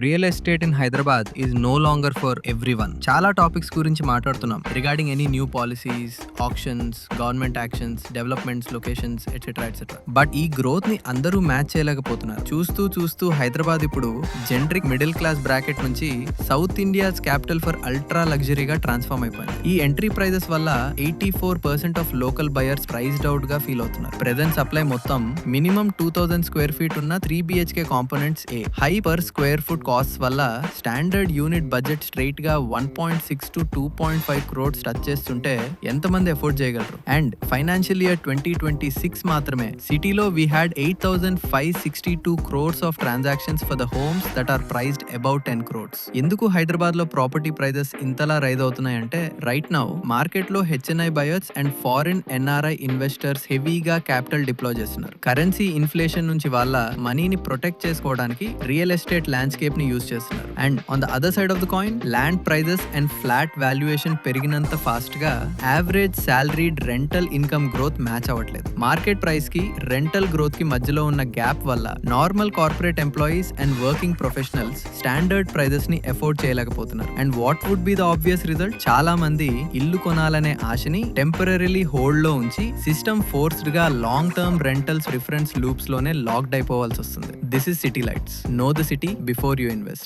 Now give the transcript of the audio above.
Real estate in Hyderabad is no longer for everyone. చాలా topics గురించి మాట్లాడుతున్నాం regarding any new policies, options, government actions, developments, locations etcetera etcetera. But ఈ growth ని అందరూ match చేయలేకపోతున్నారు. చూస్తూ హైదరాబాద్ ఇప్పుడు జెనరిక్ మిడిల్ క్లాస్ బ్రాకెట్ నుంచి south India's capital for ultra లగ్జరీగా ట్రాన్స్ఫార్మ్ అయిపోయింది. ఈ ఎంట్రీ ప్రైజెస్ వల్ల 84% of local buyers priced out గా ఫీల్ అవుతున్నారు. ప్రెజెంట్ సప్లై మొత్తం మినిమం 2000 స్క్వేర్ ఫీట్ ఉన్న 3 BHK కాంపోనెంట్స్ ఏ. High per square foot cost వల్ల స్టాండర్డ్ యూనిట్ బడ్జెట్ స్ట్రైట్ గా 1.6 to 2.5 crores టచ్ చేస్తుంటే ఎంతమంది ఎఫోర్డ్ చేయగలరు? అండ్ ఫైనాన్షియల్ ఇయర్ 2026 మాత్రమే సిటీలో we had 8,562 crores of transactions for the homes that are priced about 10 crores. ఎందుకు హైదరాబాద్ లో ప్రాపర్టీ ప్రైజెస్ ఇంతలా రైజ్ అవుతున్నాయంటే రైట్ నౌ మార్కెట్ లో HNI buyers and foreign NRI investors హెవీగా క్యాపిటల్ డిప్లాయ్ చేస్తున్నారు. కరెన్సీ ఇన్ఫ్లేషన్ నుంచి వాళ్ళ మనీని ప్రొటెక్ట్ చేసుకోవడానికి రియల్ ఎస్టేట్ ల్యాండ్స్కేప్ ని యూజ్ చేస్తున్నారు. And on the other side of the coin land prices and flat valuation పెరిగినంత ఫాస్ట్ గా average salaried rental income growth match అవ్వట్లేదు. మార్కెట్ ప్రైస్ కి రెంటల్ గ్రోత్ కి మధ్యలో ఉన్న గ్యాప్ వల్ల normal corporate employees and working professionals standard prices ని afford చేయలేకపోతున్నారు. And what would be the obvious result? చాలా మంది ఇల్లు కొనాలనే ఆశని టెంపరరీలీ హోల్డ్ లో ఉంచి సిస్టమ్ ఫోర్స్డ్ గా long term rentals reference loops లోనే లాక్డ్ అయిపోవాల్సి వస్తుంది. This is city lights. Know the city before you invest.